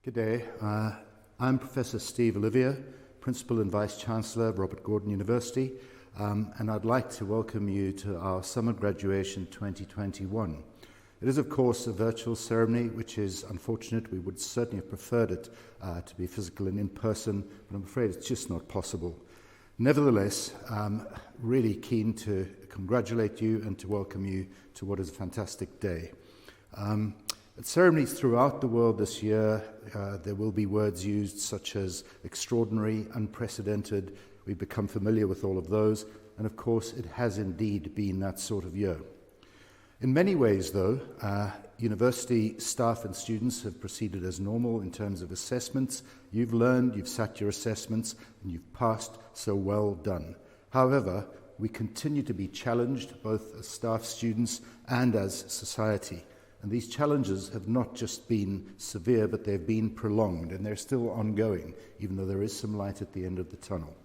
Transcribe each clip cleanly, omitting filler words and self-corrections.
Good day. I'm Professor Steve Olivier, Principal and Vice-Chancellor of Robert Gordon University, and I'd like to welcome you to our Summer Graduation 2021. It is, of course, a virtual ceremony, which is unfortunate. We would certainly have preferred it to be physical and in person, but I'm afraid it's just not possible. Nevertheless, I'm really keen to congratulate you and to welcome you to what is a fantastic day. At ceremonies throughout the world this year, there will be words used such as extraordinary, unprecedented. We've become familiar with all of those, and of course it has indeed been that sort of year. In many ways, though, university staff and students have proceeded as normal in terms of assessments. You've learned, you've sat your assessments, and you've passed, so well done. However, we continue to be challenged, both as staff, students, and as society. And these challenges have not just been severe, but they've been prolonged, and they're still ongoing, even though there is some light at the end of the tunnel.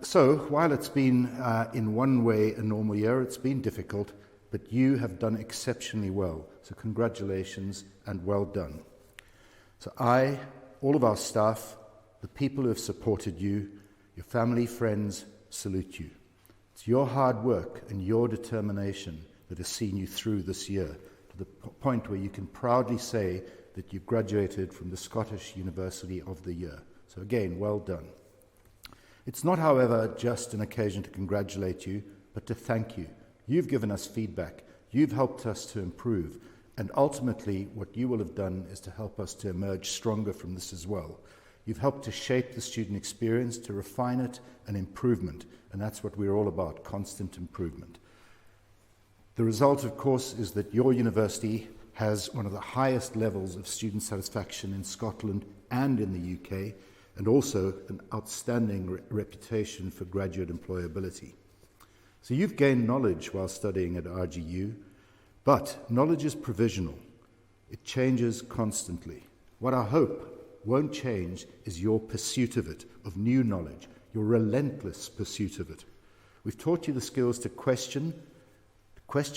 So, while it's been, in one way, a normal year, it's been difficult, but you have done exceptionally well. So congratulations and well done. So I, all of our staff, the people who have supported you, your family, friends, salute you. It's your hard work and your determination that has seen you through this year, to the point where you can proudly say that you graduated from the Scottish University of the Year. So again, well done. It's not, however, just an occasion to congratulate you, but to thank you. You've given us feedback, you've helped us to improve, and ultimately what you will have done is to help us to emerge stronger from this as well. You've helped to shape the student experience, to refine it, and improvement, and that's what we're all about, constant improvement. The result, of course, is that your university has one of the highest levels of student satisfaction in Scotland and in the UK, and also an outstanding reputation for graduate employability. So you've gained knowledge while studying at RGU, but knowledge is provisional. It changes constantly. What I hope won't change is your pursuit of it, of new knowledge, your relentless pursuit of it. We've taught you the skills to question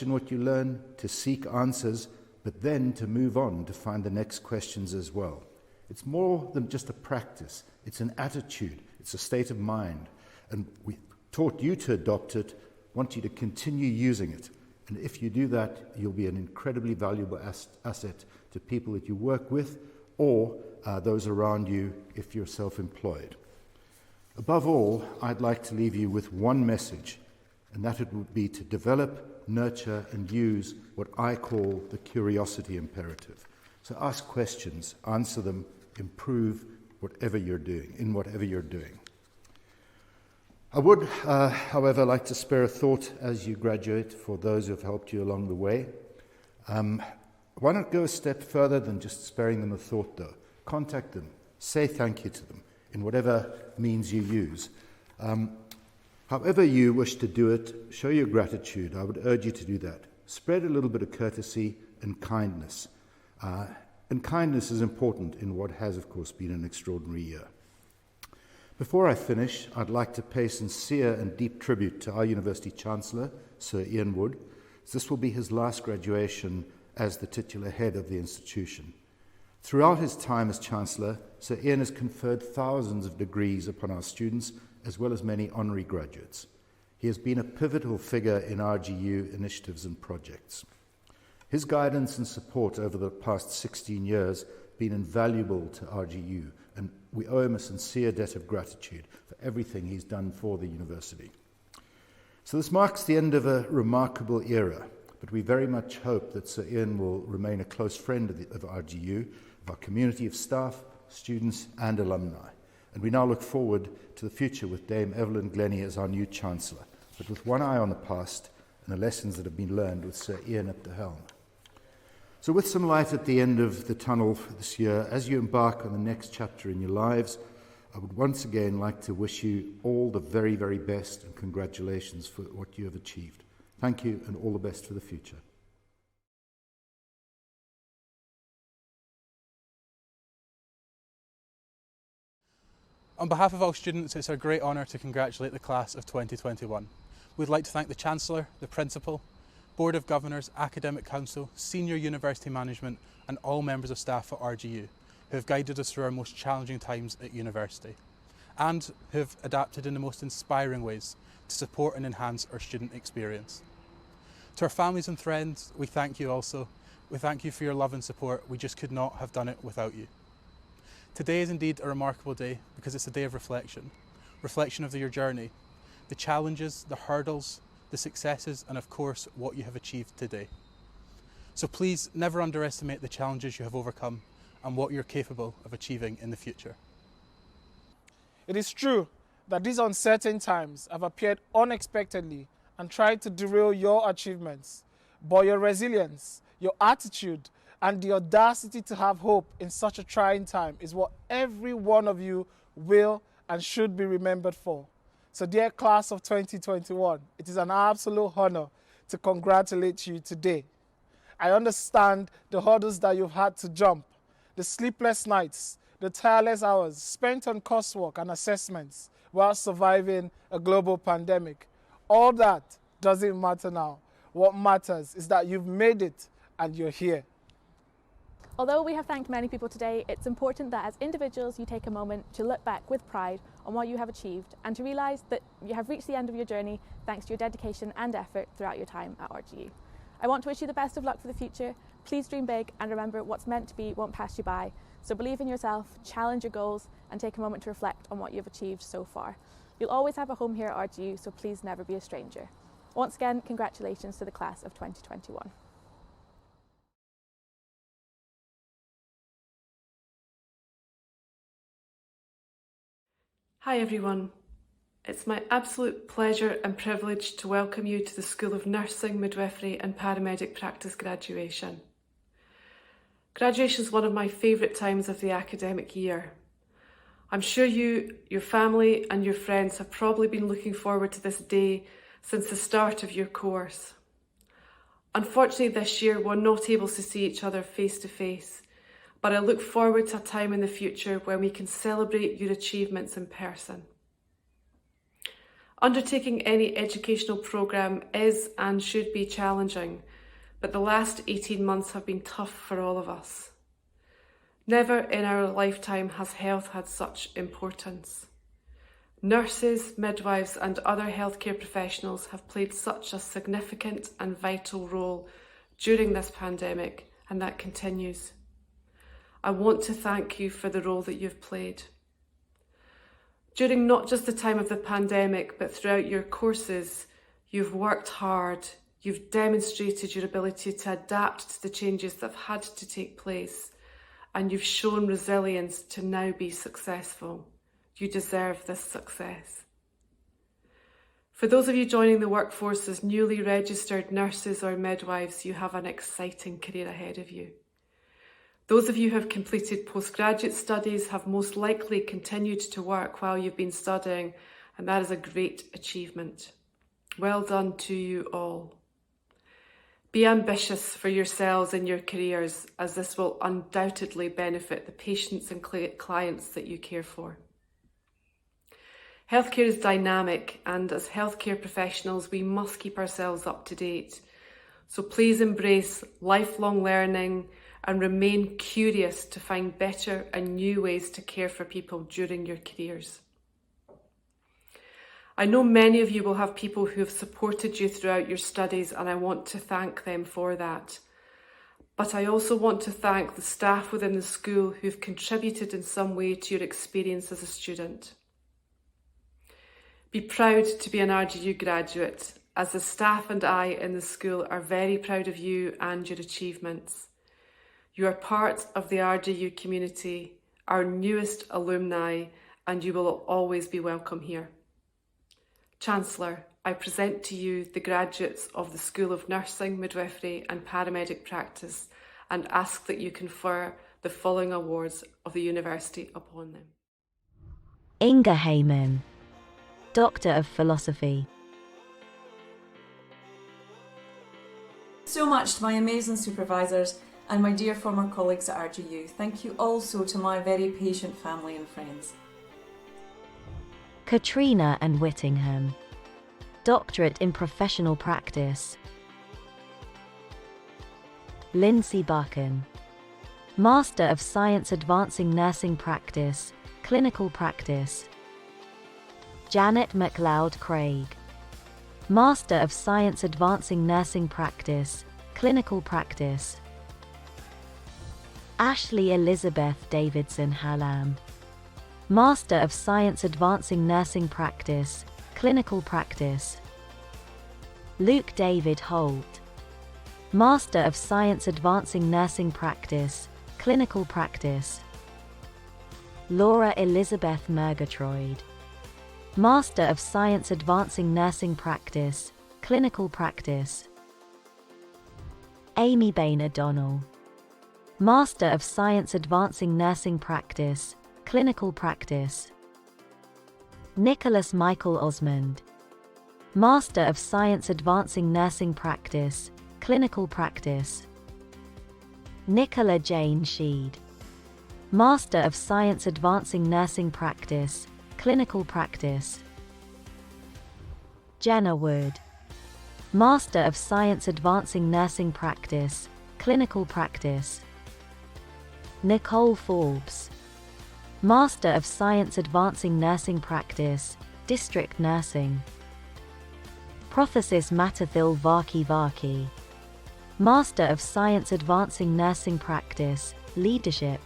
what you learn, to seek answers, but then to move on to find the next questions as well. It's more than just a practice. It's an attitude. It's a state of mind. And we taught you to adopt it, want you to continue using it. And if you do that, you'll be an incredibly valuable asset to people that you work with or those around you if you're self-employed. Above all, I'd like to leave you with one message, and that it would be to develop, nurture and use what I call the curiosity imperative. So ask questions, answer them, improve whatever you're doing. I would, however, like to spare a thought as you graduate for those who have helped you along the way. Why not go a step further than just sparing them a thought, though? Contact them, say thank you to them in whatever means you use. However you wish to do it, show your gratitude. I would urge you to do that. Spread a little bit of courtesy and kindness. And kindness is important in what has, of course, been an extraordinary year. Before I finish, I'd like to pay sincere and deep tribute to our University Chancellor, Sir Ian Wood. This will be his last graduation as the titular head of the institution. Throughout his time as Chancellor, Sir Ian has conferred thousands of degrees upon our students, as well as many honorary graduates. He has been a pivotal figure in RGU initiatives and projects. His guidance and support over the past 16 years have been invaluable to RGU, and we owe him a sincere debt of gratitude for everything he's done for the university. So this marks the end of a remarkable era, but we very much hope that Sir Ian will remain a close friend of RGU, of our community of staff, students and alumni. And we now look forward to the future with Dame Evelyn Glennie as our new Chancellor, but with one eye on the past and the lessons that have been learned with Sir Ian at the helm. So with some light at the end of the tunnel for this year, as you embark on the next chapter in your lives, I would once again like to wish you all the very, very best and congratulations for what you have achieved. Thank you and all the best for the future. On behalf of all students, it's our great honour to congratulate the class of 2021. We'd like to thank the Chancellor, the Principal, Board of Governors, Academic Council, Senior University Management and all members of staff at RGU. who have guided us through our most challenging times at university, and who have adapted in the most inspiring ways to support and enhance our student experience. To our families and friends, we thank you also. We thank you for your love and support. We just could not have done it without you. Today is indeed a remarkable day because it's a day of reflection of your journey, the challenges, the hurdles, the successes, and of course, what you have achieved today. So please never underestimate the challenges you have overcome and what you're capable of achieving in the future. It is true that these uncertain times have appeared unexpectedly and tried to derail your achievements, but your resilience, your attitude, and the audacity to have hope in such a trying time is what every one of you will and should be remembered for. So dear class of 2021, it is an absolute honor to congratulate you today. I understand the hurdles that you've had to jump, the sleepless nights, the tireless hours spent on coursework and assessments while surviving a global pandemic. All that doesn't matter now. What matters is that you've made it and you're here. Although we have thanked many people today, it's important that as individuals you take a moment to look back with pride on what you have achieved and to realise that you have reached the end of your journey thanks to your dedication and effort throughout your time at RGU. I want to wish you the best of luck for the future. Please dream big and remember what's meant to be won't pass you by. So believe in yourself, challenge your goals and take a moment to reflect on what you've achieved so far. You'll always have a home here at RGU, so please never be a stranger. Once again, congratulations to the class of 2021. Hi everyone. It's my absolute pleasure and privilege to welcome you to the School of Nursing, Midwifery and Paramedic Practice graduation. Graduation is one of my favourite times of the academic year. I'm sure you, your family and your friends have probably been looking forward to this day since the start of your course. Unfortunately this year we're not able to see each other face to face, but I look forward to a time in the future when we can celebrate your achievements in person. Undertaking any educational programme is and should be challenging, but the last 18 months have been tough for all of us. Never in our lifetime has health had such importance. Nurses, midwives and other healthcare professionals have played such a significant and vital role during this pandemic, and that continues. I want to thank you for the role that you've played. During not just the time of the pandemic, but throughout your courses, you've worked hard, you've demonstrated your ability to adapt to the changes that have had to take place, and you've shown resilience to now be successful. You deserve this success. For those of you joining the workforce as newly registered nurses or midwives, you have an exciting career ahead of you. Those of you who have completed postgraduate studies have most likely continued to work while you've been studying, and that is a great achievement. Well done to you all. Be ambitious for yourselves and your careers, as this will undoubtedly benefit the patients and clients that you care for. Healthcare is dynamic, and as healthcare professionals, we must keep ourselves up to date. So please embrace lifelong learning and remain curious to find better and new ways to care for people during your careers. I know many of you will have people who have supported you throughout your studies, and I want to thank them for that. But I also want to thank the staff within the school who've contributed in some way to your experience as a student. Be proud to be an RGU graduate, as the staff and I in the school are very proud of you and your achievements. You are part of the RGU community, our newest alumni, and you will always be welcome here. Chancellor, I present to you the graduates of the School of Nursing, Midwifery and Paramedic Practice and ask that you confer the following awards of the University upon them. Inga Heyman, Doctor of Philosophy. So much to my amazing supervisors and my dear former colleagues at RGU. Thank you also to my very patient family and friends. Katrina and Whittingham, Doctorate in Professional Practice. Lindsay Buchan, Master of Science Advancing Nursing Practice, Clinical Practice. Janet MacLeod Craig. Master of Science Advancing Nursing Practice, Clinical Practice. Ashley Elizabeth Davidson Hallam. Master of Science Advancing Nursing Practice, Clinical Practice. Luke David Holt. Master of Science Advancing Nursing Practice, Clinical Practice. Laura Elizabeth Murgatroyd. Master of Science Advancing Nursing Practice, Clinical Practice. Amy Bain O'Donnell. Master of Science Advancing Nursing Practice, Clinical Practice. Nicholas Michael Osmond. Master of Science Advancing Nursing Practice, Clinical Practice. Nicola Jane Sheed. Master of Science Advancing Nursing Practice, Clinical Practice. Jenna Wood. Master of Science Advancing Nursing Practice, Clinical Practice. Nicole Forbes. Master of Science Advancing Nursing Practice, District Nursing. Prothesis Matathil Varki. Master of Science Advancing Nursing Practice, Leadership.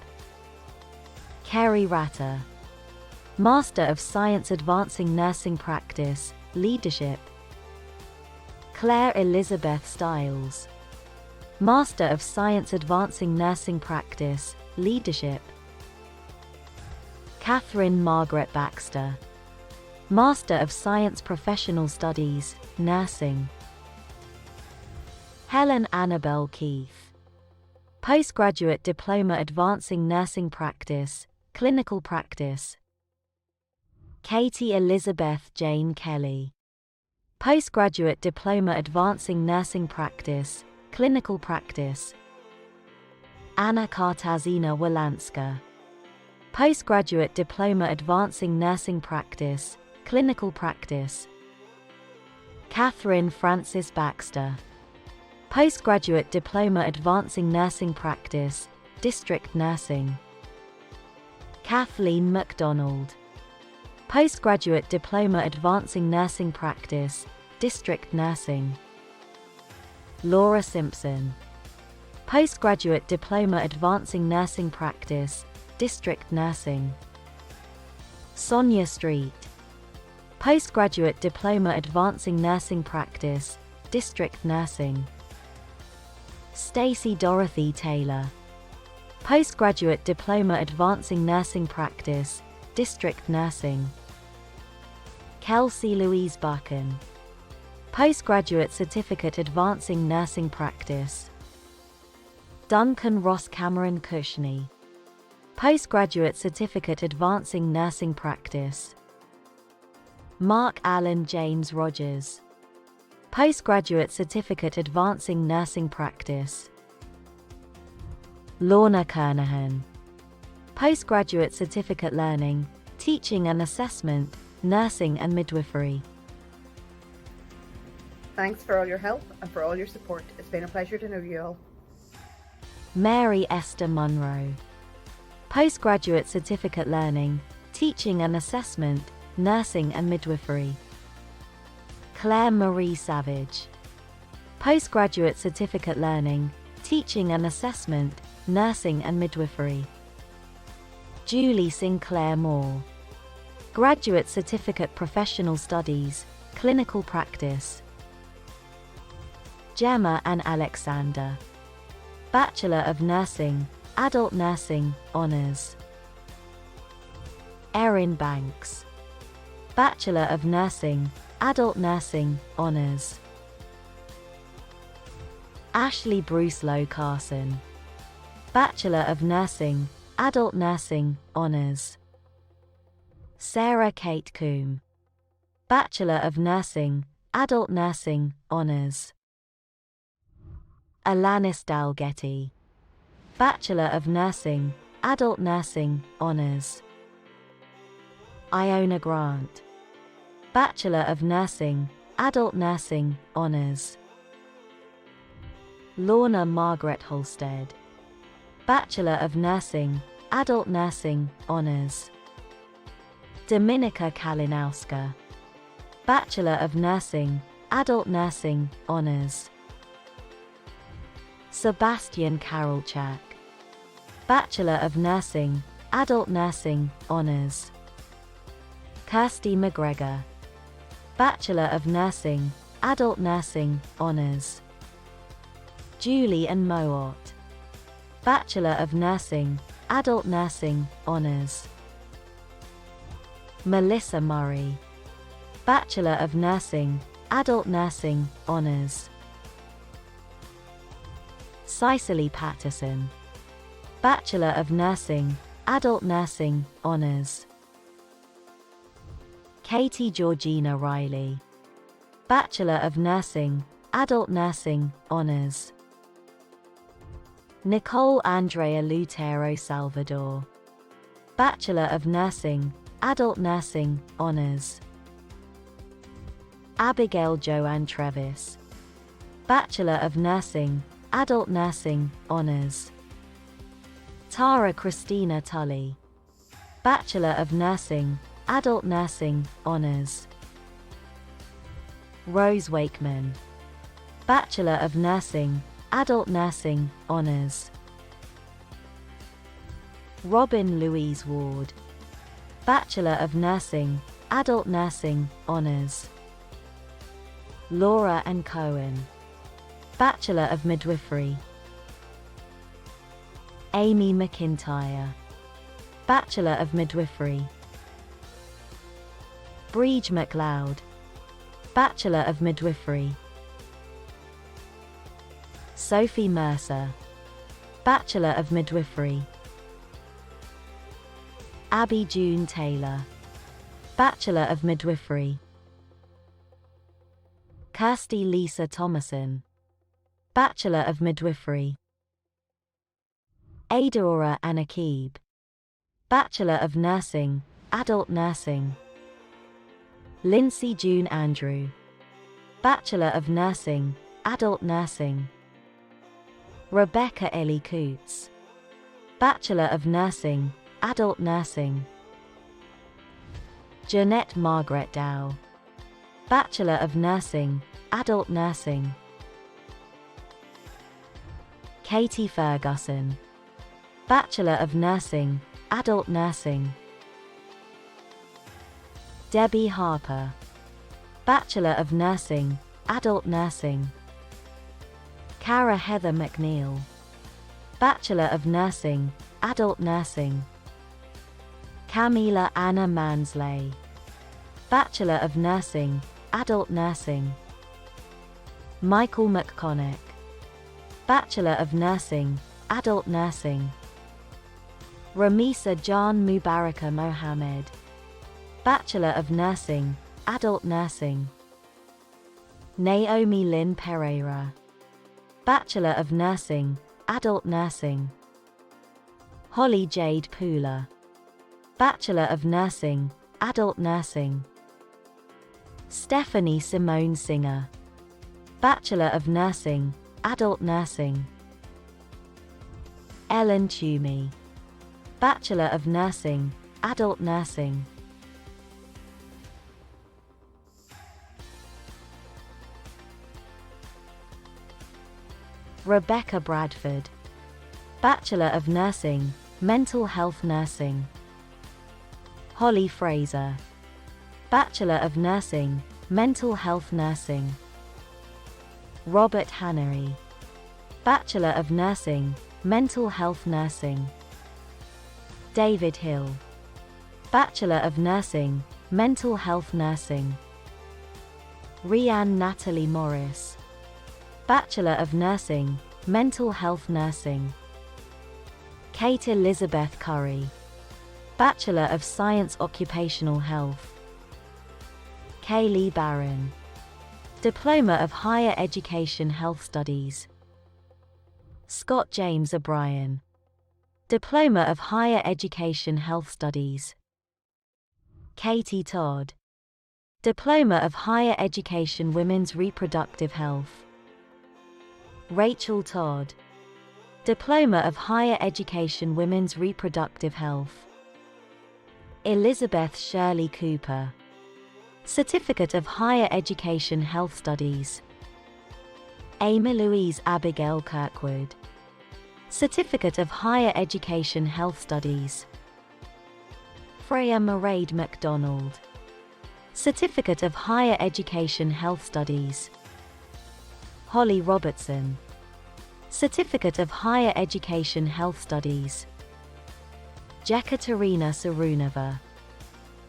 Kerry Ratter. Master of Science Advancing Nursing Practice, Leadership. Claire Elizabeth Stiles. Master of Science Advancing Nursing Practice, Leadership. Catherine Margaret Baxter. Master of Science Professional Studies, Nursing. Helen Annabelle Keith. Postgraduate Diploma Advancing Nursing Practice, Clinical Practice. Katie Elizabeth Jane Kelly. Postgraduate Diploma Advancing Nursing Practice, Clinical Practice. Anna Kartazina Walanska. Postgraduate Diploma Advancing Nursing Practice, Clinical Practice. Catherine Francis Baxter. Postgraduate Diploma Advancing Nursing Practice, District Nursing. Kathleen MacDonald. Postgraduate Diploma Advancing Nursing Practice, District Nursing. Laura Simpson. Postgraduate Diploma Advancing Nursing Practice, District Nursing. Sonia Street. Postgraduate Diploma Advancing Nursing Practice, District Nursing. Stacey Dorothy Taylor. Postgraduate Diploma Advancing Nursing Practice, District Nursing. Kelsey Louise Buchan. Postgraduate Certificate Advancing Nursing Practice. Duncan Ross Cameron Cushney. Postgraduate Certificate Advancing Nursing Practice. Mark Allen James Rogers. Postgraduate Certificate Advancing Nursing Practice. Lorna Kernahan. Postgraduate Certificate Learning, Teaching and Assessment, Nursing and Midwifery. Thanks for all your help and for all your support. It's been a pleasure to know you all. Mary Esther Munro. Postgraduate Certificate Learning, Teaching and Assessment, Nursing and Midwifery. Claire Marie Savage. Postgraduate Certificate Learning, Teaching and Assessment, Nursing and Midwifery. Julie Sinclair Moore. Graduate Certificate Professional Studies, Clinical Practice. Gemma and Alexander. Bachelor of Nursing, Adult Nursing, Honours. Erin Banks. Bachelor of Nursing, Adult Nursing, Honours. Ashley Brucelow Carson. Bachelor of Nursing, Adult Nursing, Honours. Sarah Kate Coombe. Bachelor of Nursing, Adult Nursing, Honours. Alanis Dalgetty. Bachelor of Nursing, Adult Nursing, Honours. Iona Grant. Bachelor of Nursing, Adult Nursing, Honours. Lorna Margaret Holstead. Bachelor of Nursing, Adult Nursing, Honours. Dominika Kalinowska, Bachelor of Nursing, Adult Nursing, Honours. Sebastian Karolchak, Bachelor of Nursing, Adult Nursing, Honours. Kirsty McGregor, Bachelor of Nursing, Adult Nursing, Honours. Julie Ann Mowat, Bachelor of Nursing, Adult Nursing, Honours. Melissa Murray, Bachelor of Nursing, Adult Nursing, Honours. Cicely Patterson, Bachelor of Nursing, Adult Nursing, Honours. Katie Georgina Riley, Bachelor of Nursing, Adult Nursing, Honours. Nicole Andrea Lutero Salvador, Bachelor of Nursing, Adult Nursing, Honours. Abigail Joanne Trevis, Bachelor of Nursing, Adult Nursing, Honours. Tara Christina Tully, Bachelor of Nursing, Adult Nursing, Honours. Rose Wakeman, Bachelor of Nursing, Adult Nursing, Honours. Robin Louise Ward, Bachelor of Nursing, Adult Nursing, Honours. Laura Ann Cohen, Bachelor of Midwifery. Amy McIntyre, Bachelor of Midwifery. Breege McLeod, Bachelor of Midwifery. Sophie Mercer, Bachelor of Midwifery. Abby June Taylor, Bachelor of Midwifery. Kirsty Lisa Thomason, Bachelor of Midwifery. Adora Anakib, Bachelor of Nursing, Adult Nursing. Lindsay June Andrew, Bachelor of Nursing, Adult Nursing. Rebecca Ellie Coots, Bachelor of Nursing, Adult Nursing. Jeanette Margaret Dow, Bachelor of Nursing, Adult Nursing. Katie Ferguson, Bachelor of Nursing, Adult Nursing. Debbie Harper, Bachelor of Nursing, Adult Nursing. Cara Heather McNeil, Bachelor of Nursing, Adult Nursing. Camila Anna Mansley, Bachelor of Nursing, Adult Nursing. Michael McConaughey, Bachelor of Nursing, Adult Nursing. Ramisa Jan Mubaraka Mohammed, Bachelor of Nursing, Adult Nursing. Naomi Lynn Pereira, Bachelor of Nursing, Adult Nursing. Holly Jade Pooler, Bachelor of Nursing, Adult Nursing. Stephanie Simone Singer, Bachelor of Nursing, Adult Nursing. Ellen Toomey, Bachelor of Nursing, Adult Nursing. Rebecca Bradford, Bachelor of Nursing, Mental Health Nursing. Holly Fraser, Bachelor of Nursing, Mental Health Nursing. Robert Hannery, Bachelor of Nursing, Mental Health Nursing. David Hill, Bachelor of Nursing, Mental Health Nursing. Rianne Natalie Morris, Bachelor of Nursing, Mental Health Nursing. Kate Elizabeth Curry, Bachelor of Science Occupational Health. Kaylee Barron, Diploma of Higher Education Health Studies. Scott James O'Brien, Diploma of Higher Education Health Studies. Katie Todd, Diploma of Higher Education Women's Reproductive Health. Rachel Todd, Diploma of Higher Education Women's Reproductive Health. Elizabeth Shirley Cooper. Certificate of Higher Education Health Studies. Amy Louise Abigail Kirkwood. Certificate of Higher Education Health Studies. Freya Mairead MacDonald. Certificate of Higher Education Health Studies. Holly Robertson. Certificate of Higher Education Health Studies. Jekaterina Sarunova.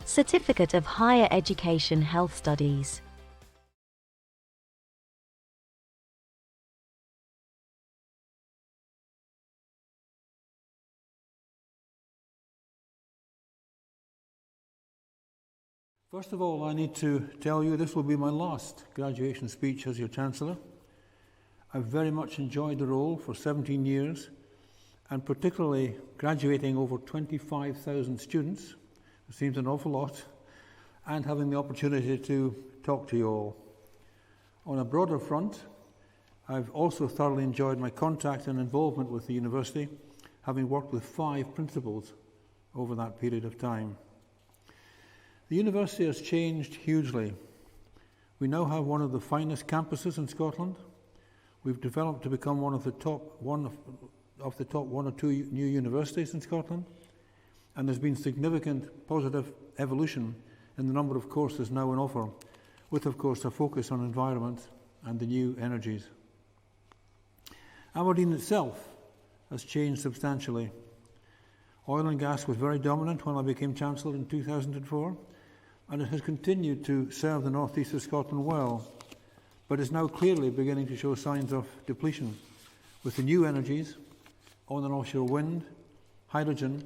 Certificate of Higher Education Health Studies. First of all, I need to tell you this will be my last graduation speech as your Chancellor. I've very much enjoyed the role for 17 years, and particularly graduating over 25,000 students, it seems an awful lot, and having the opportunity to talk to you all. On a broader front, I've also thoroughly enjoyed my contact and involvement with the university, having worked with 5 principals over that period of time. The university has changed hugely. We now have one of the finest campuses in Scotland. We've developed to become one of the top one or two new universities in Scotland, and there's been significant positive evolution in the number of courses now on offer, with of course a focus on environment and the new energies. Aberdeen itself has changed substantially. Oil and gas was very dominant when I became Chancellor in 2004, and it has continued to serve the North East of Scotland well, but is now clearly beginning to show signs of depletion, with the new energies, on and offshore wind, hydrogen,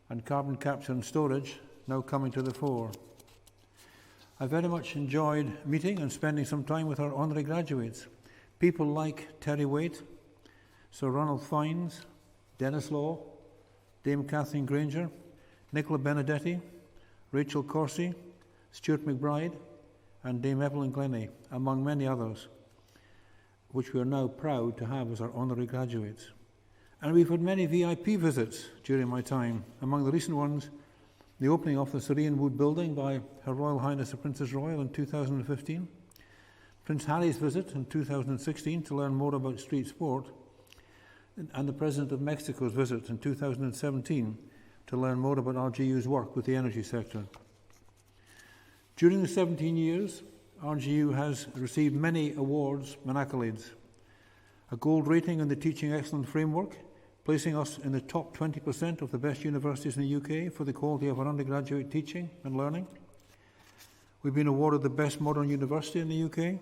and carbon capture and storage now coming to the fore. I very much enjoyed meeting and spending some time with our honorary graduates, people like Terry Waite, Sir Ronald Fiennes, Dennis Law, Dame Kathleen Granger, Nicola Benedetti, Rachel Corsie, Stuart McBride, and Dame Evelyn Glennie, among many others, which we are now proud to have as our honorary graduates. And we've had many VIP visits during my time. Among the recent ones, the opening of the Serene Wood building by Her Royal Highness the Princess Royal in 2015, Prince Harry's visit in 2016 to learn more about street sport, and the President of Mexico's visit in 2017 to learn more about RGU's work with the energy sector. During the 17 years, RGU has received many awards and accolades. A gold rating in the Teaching Excellence Framework, placing us in the top 20% of the best universities in the UK for the quality of our undergraduate teaching and learning. We've been awarded the best modern university in the UK.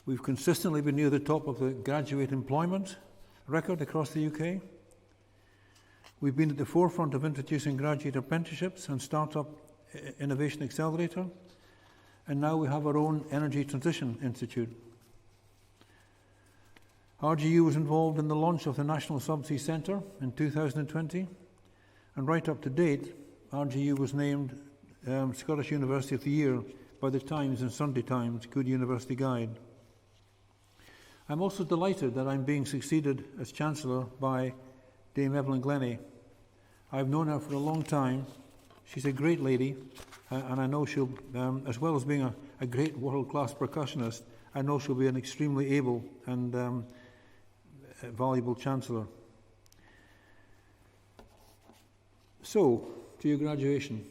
We've consistently been near the top of the graduate employment record across the UK. We've been at the forefront of introducing graduate apprenticeships and Startup Innovation Accelerator, and now we have our own Energy Transition Institute. RGU was involved in the launch of the National Subsea Centre in 2020, and right up to date, RGU was named Scottish University of the Year by the Times and Sunday Times Good University Guide. I'm also delighted that I'm being succeeded as Chancellor by Dame Evelyn Glennie. I've known her for a long time. She's a great lady, and I know she'll, as well as being a great world-class percussionist, I know she'll be an extremely able and valuable Chancellor. So, to your graduation.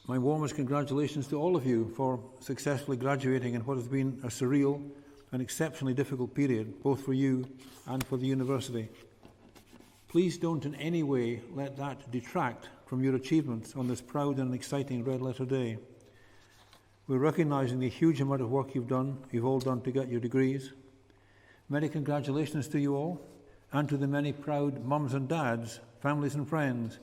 My warmest congratulations to all of you for successfully graduating in what has been a surreal and exceptionally difficult period, both for you and for the university. Please don't in any way let that detract from your achievements on this proud and exciting Red Letter Day. We're recognising the huge amount of work you've all done to get your degrees. Many congratulations to you all, and to the many proud mums and dads, families and friends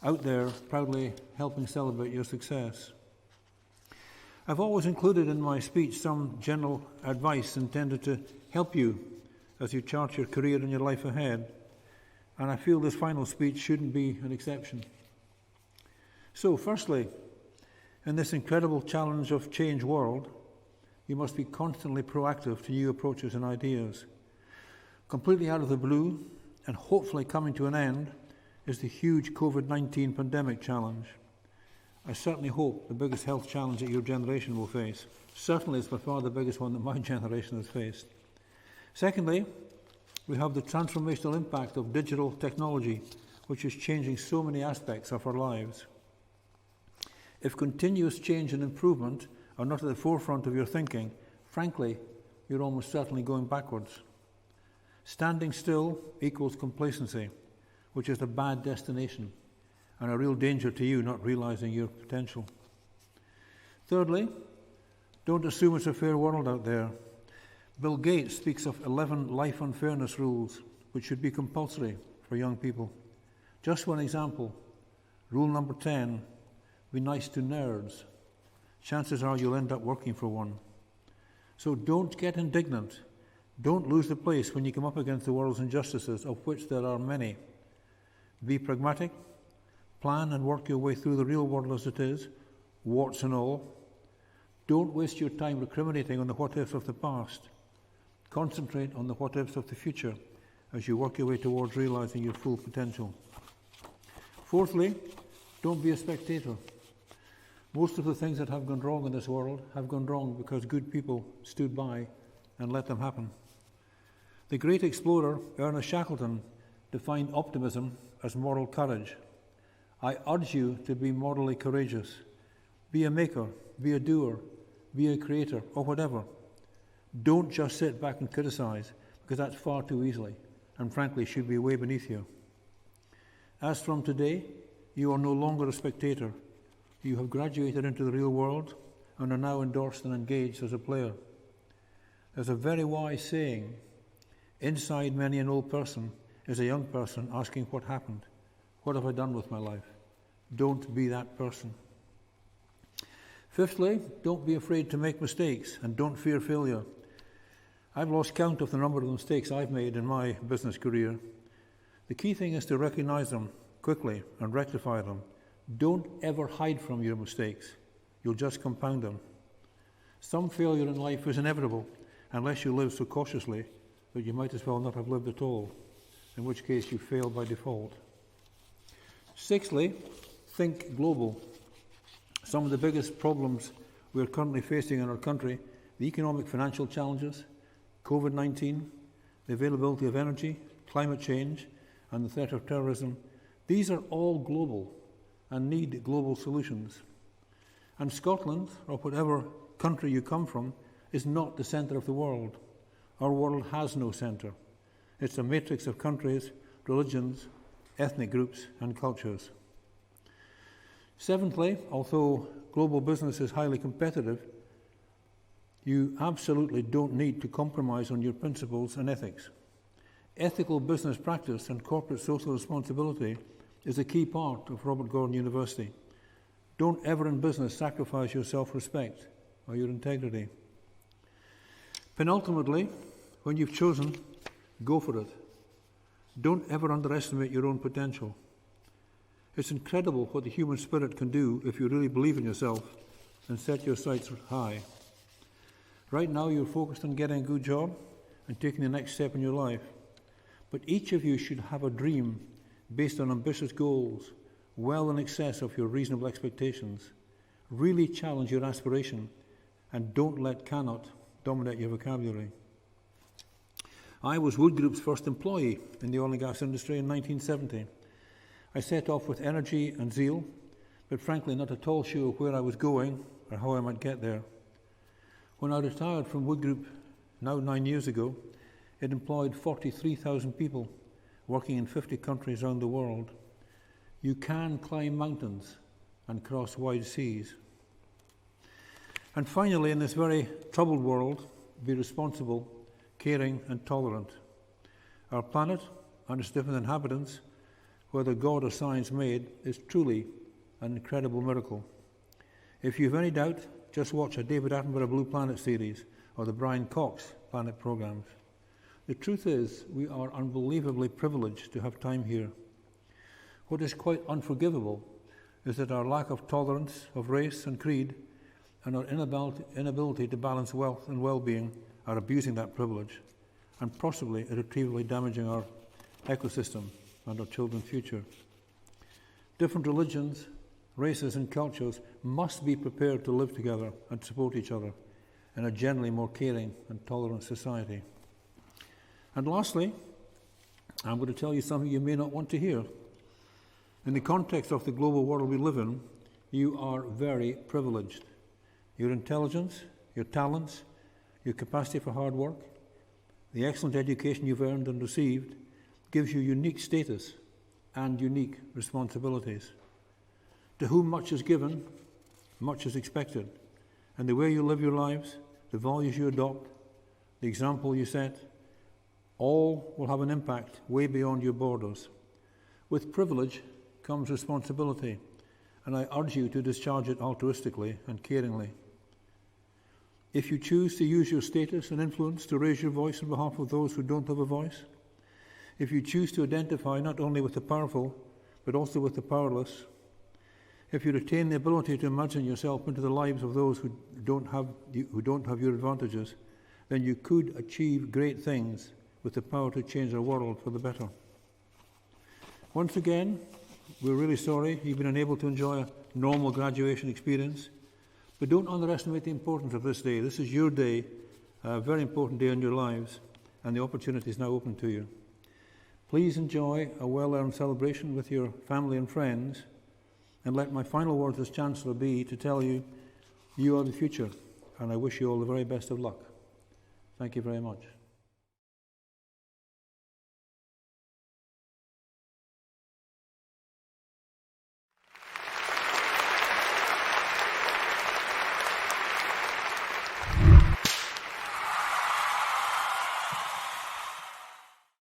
out there proudly helping celebrate your success. I've always included in my speech some general advice intended to help you as you chart your career and your life ahead, and I feel this final speech shouldn't be an exception. So, firstly, in this incredible challenge of change world, you must be constantly proactive to new approaches and ideas. Completely out of the blue, and hopefully coming to an end, is the huge COVID-19 pandemic challenge. I certainly hope the biggest health challenge that your generation will face. Certainly it's by far the biggest one that my generation has faced. Secondly, we have the transformational impact of digital technology, which is changing so many aspects of our lives. If continuous change and improvement are not at the forefront of your thinking, frankly, you're almost certainly going backwards. Standing still equals complacency, which is a bad destination and a real danger to you not realizing your potential. Thirdly, don't assume it's a fair world out there. Bill Gates speaks of 11 life unfairness rules, which should be compulsory for young people. Just one example, rule number 10, be nice to nerds. Chances are you'll end up working for one. So don't get indignant. Don't lose the place when you come up against the world's injustices, of which there are many. Be pragmatic, plan and work your way through the real world as it is, warts and all. Don't waste your time recriminating on the what-ifs of the past. Concentrate on the what-ifs of the future as you work your way towards realizing your full potential. Fourthly, don't be a spectator. Most of the things that have gone wrong in this world have gone wrong because good people stood by and let them happen. The great explorer Ernest Shackleton defined optimism as moral courage. I urge you to be morally courageous. Be a maker, be a doer, be a creator, or whatever. Don't just sit back and criticize, because that's far too easily, and frankly should be way beneath you. As from today, you are no longer a spectator. You have graduated into the real world and are now endorsed and engaged as a player. There's a very wise saying, inside many an old person is a young person asking what happened. What have I done with my life? Don't be that person. Fifthly, don't be afraid to make mistakes and don't fear failure. I've lost count of the number of mistakes I've made in my business career. The key thing is to recognize them quickly and rectify them. Don't ever hide from your mistakes. You'll just compound them. Some failure in life is inevitable unless you live so cautiously that you might as well not have lived at all, in which case you fail by default. Sixthly, think global. Some of the biggest problems we are currently facing in our country, the economic financial challenges, COVID-19, the availability of energy, climate change, and the threat of terrorism, these are all global and need global solutions. And Scotland, or whatever country you come from, is not the centre of the world. Our world has no centre. It's a matrix of countries, religions, ethnic groups, and cultures. Seventhly, although global business is highly competitive, you absolutely don't need to compromise on your principles and ethics. Ethical business practice and corporate social responsibility is a key part of Robert Gordon University. Don't ever in business sacrifice your self-respect or your integrity. Penultimately, when you've chosen, go for it. Don't ever underestimate your own potential. It's incredible what the human spirit can do if you really believe in yourself and set your sights high. Right now you're focused on getting a good job and taking the next step in your life. But each of you should have a dream based on ambitious goals, well in excess of your reasonable expectations. Really challenge your aspiration and don't let cannot dominate your vocabulary. I was Wood Group's first employee in the oil and gas industry in 1970. I set off with energy and zeal, but frankly not at all sure where I was going or how I might get there. When I retired from Wood Group, now 9 years ago, it employed 43,000 people working in 50 countries around the world. You can climb mountains and cross wide seas. And finally, in this very troubled world, be responsible, caring and tolerant. Our planet and its different inhabitants, whether God or science made, is truly an incredible miracle. If you have any doubt, just watch a David Attenborough Blue Planet series or the Brian Cox Planet programs. The truth is, we are unbelievably privileged to have time here. What is quite unforgivable is that our lack of tolerance of race and creed and our inability to balance wealth and well-being are abusing that privilege. and possibly irretrievably damaging our ecosystem and our children's future. Different religions, races and cultures must be prepared to live together and support each other in a generally more caring and tolerant society. And lastly, I'm going to tell you something you may not want to hear. In the context of the global world we live in, you are very privileged. Your intelligence, your talents, your capacity for hard work, the excellent education you've earned and received gives you unique status and unique responsibilities. To whom much is given, much is expected. And the way you live your lives, the values you adopt, the example you set, all will have an impact way beyond your borders. With privilege comes responsibility, and I urge you to discharge it altruistically and caringly. If you choose to use your status and influence to raise your voice on behalf of those who don't have a voice, if you choose to identify not only with the powerful, but also with the powerless, if you retain the ability to imagine yourself into the lives of those who don't have your advantages, then you could achieve great things with the power to change our world for the better. Once again, we're really sorry you've been unable to enjoy a normal graduation experience, but don't underestimate the importance of this day. This is your day, a very important day in your lives, and the opportunity is now open to you. Please enjoy a well-earned celebration with your family and friends, and let my final words as Chancellor be to tell you, you are the future, and I wish you all the very best of luck. Thank you very much.